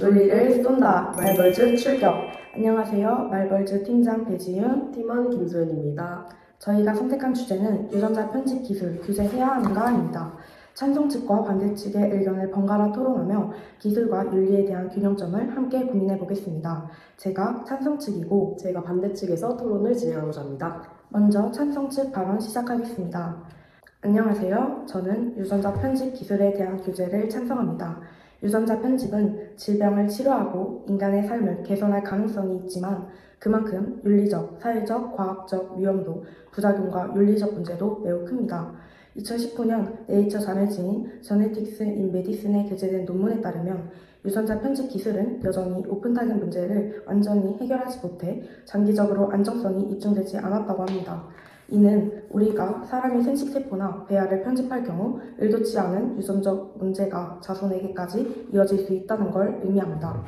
논리를 쏜다. 말벌즈 출격. 안녕하세요. 말벌즈 팀장 배지윤, 팀원 김소연입니다. 저희가 선택한 주제는 유전자 편집 기술 규제해야 하는가입니다. 찬성 측과 반대 측의 의견을 번갈아 토론하며 기술과 윤리에 대한 균형점을 함께 고민해 보겠습니다. 제가 찬성 측이고 제가 반대 측에서 토론을 진행하고자 합니다. 먼저 찬성 측 발언 시작하겠습니다. 안녕하세요. 저는 유전자 편집 기술에 대한 규제를 찬성합니다. 유전자 편집은 질병을 치료하고 인간의 삶을 개선할 가능성이 있지만 그만큼 윤리적, 사회적, 과학적 위험도, 부작용과 윤리적 문제도 매우 큽니다. 2019년 네이처 자매지인 Genetics in Medicine에 게재된 논문에 따르면 유전자 편집 기술은 여전히 오픈 타겟 문제를 완전히 해결하지 못해 장기적으로 안정성이 입증되지 않았다고 합니다. 이는 우리가 사람의 생식세포나 배아를 편집할 경우 의도치 않은 유전적 문제가 자손에게까지 이어질 수 있다는 걸 의미합니다.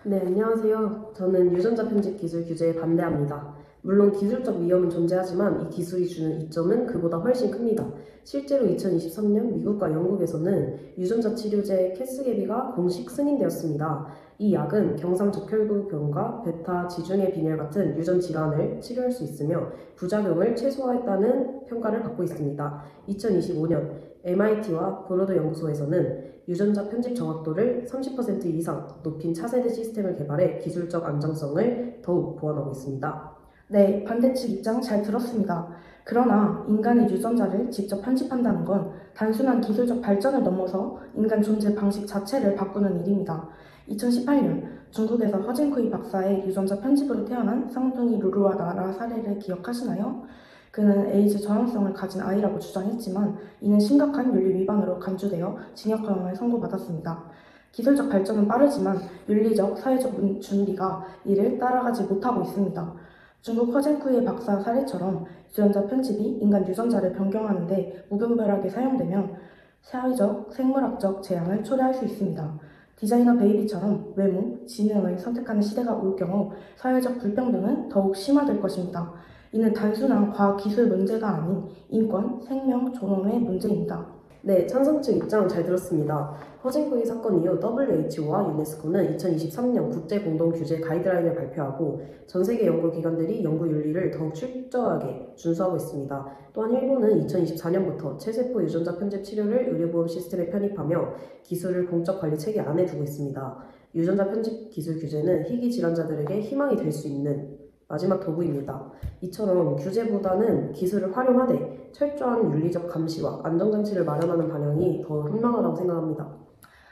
네, 안녕하세요. 저는 유전자 편집 기술 규제에 반대합니다. 물론 기술적 위험은 존재하지만 이 기술이 주는 이점은 그보다 훨씬 큽니다. 실제로 2023년 미국과 영국에서는 유전자 치료제 캐스게비가 공식 승인되었습니다. 이 약은 경상적혈구병과 베타 지중해 빈혈 같은 유전 질환을 치료할 수 있으며 부작용을 최소화했다는 평가를 받고 있습니다. 2025년 MIT와 브로드 연구소에서는 유전자 편집 정확도를 30% 이상 높인 차세대 시스템을 개발해 기술적 안정성을 더욱 보완하고 있습니다. 네, 반대측 입장 잘 들었습니다. 그러나 인간의 유전자를 직접 편집한다는 건 단순한 기술적 발전을 넘어서 인간 존재 방식 자체를 바꾸는 일입니다. 2018년 중국에서 허진쿠이 박사의 유전자 편집으로 태어난 쌍둥이 루루와 나라 사례를 기억하시나요? 그는 에이즈 전염성을 가진 아이라고 주장했지만 이는 심각한 윤리 위반으로 간주되어 징역형을 선고받았습니다. 기술적 발전은 빠르지만 윤리적, 사회적 준비가 이를 따라가지 못하고 있습니다. 중국 허진쿠이 박사 사례처럼 유전자 편집이 인간 유전자를 변경하는 데 무분별하게 사용되면 사회적, 생물학적 재앙을 초래할 수 있습니다. 디자이너 베이비처럼 외모, 지능을 선택하는 시대가 올 경우 사회적 불평등은 더욱 심화될 것입니다. 이는 단순한 과학기술 문제가 아닌 인권, 생명, 존엄의 문제입니다. 네, 찬성 측 입장 잘 들었습니다. 허진쿠이 사건 이후 WHO와 유네스코는 2023년 국제공동규제 가이드라인을 발표하고 전 세계 연구기관들이 연구 윤리를 더욱 철저하게 준수하고 있습니다. 또한 일본은 2024년부터 체세포 유전자 편집 치료를 의료보험 시스템에 편입하며 기술을 공적 관리 체계 안에 두고 있습니다. 유전자 편집 기술 규제는 희귀 질환자들에게 희망이 될 수 있는 마지막 도구입니다. 이처럼 규제보다는 기술을 활용하되 철저한 윤리적 감시와 안정장치를 마련하는 방향이 더 현명하다고 생각합니다.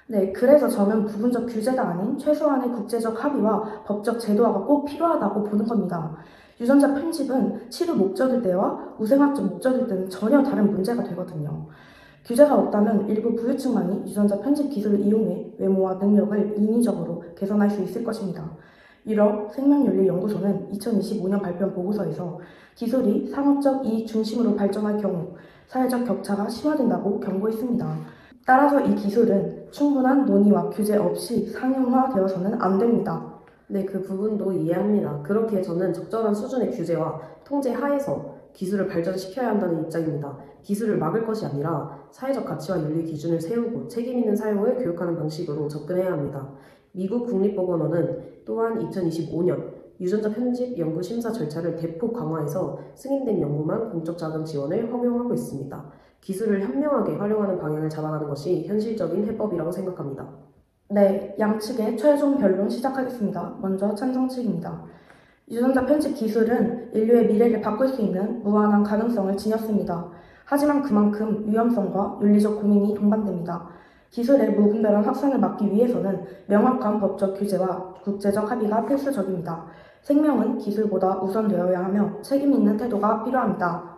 네, 그래서 저는 부분적 규제가 아닌 최소한의 국제적 합의와 법적 제도화가 꼭 필요하다고 보는 겁니다. 유전자 편집은 치료 목적일 때와 우생학적 목적일 때는 전혀 다른 문제가 되거든요. 규제가 없다면 일부 부유층만이 유전자 편집 기술을 이용해 외모와 능력을 인위적으로 개선할 수 있을 것입니다. 유럽 생명윤리연구소는 2025년 발표한 보고서에서 기술이 상업적 이익 중심으로 발전할 경우 사회적 격차가 심화된다고 경고했습니다. 따라서 이 기술은 충분한 논의와 규제 없이 상용화되어서는 안 됩니다. 네, 그 부분도 이해합니다. 그렇기에 저는 적절한 수준의 규제와 통제 하에서 기술을 발전시켜야 한다는 입장입니다. 기술을 막을 것이 아니라 사회적 가치와 윤리 기준을 세우고 책임 있는 사용을 교육하는 방식으로 접근해야 합니다. 미국 국립보건원은 또한 2025년 유전자 편집 연구 심사 절차를 대폭 강화해서 승인된 연구만 공적 자금 지원을 허용하고 있습니다. 기술을 현명하게 활용하는 방향을 잡아가는 것이 현실적인 해법이라고 생각합니다. 네, 양측의 최종 변론 시작하겠습니다. 먼저 찬성 측입니다. 유전자 편집 기술은 인류의 미래를 바꿀 수 있는 무한한 가능성을 지녔습니다. 하지만 그만큼 위험성과 윤리적 고민이 동반됩니다. 기술의 무분별한 확산을 막기 위해서는 명확한 법적 규제와 국제적 합의가 필수적입니다. 생명은 기술보다 우선되어야 하며 책임 있는 태도가 필요합니다.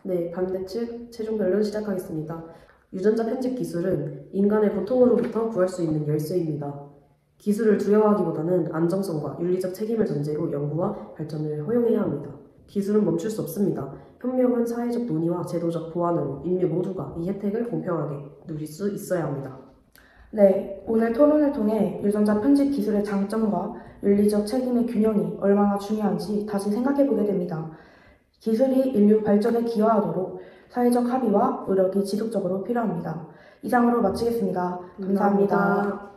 네, 반대측 최종 변론 시작하겠습니다. 유전자 편집 기술은 인간을 고통으로부터 구할 수 있는 열쇠입니다. 기술을 두려워하기보다는 안정성과 윤리적 책임을 전제로 연구와 발전을 허용해야 합니다. 기술은 멈출 수 없습니다. 현명한 사회적 논의와 제도적 보완으로 인류 모두가 이 혜택을 공평하게 누릴 수 있어야 합니다. 네, 오늘 토론을 통해 유전자 편집 기술의 장점과 윤리적 책임의 균형이 얼마나 중요한지 다시 생각해보게 됩니다. 기술이 인류 발전에 기여하도록 사회적 합의와 노력이 지속적으로 필요합니다. 이상으로 마치겠습니다. 감사합니다.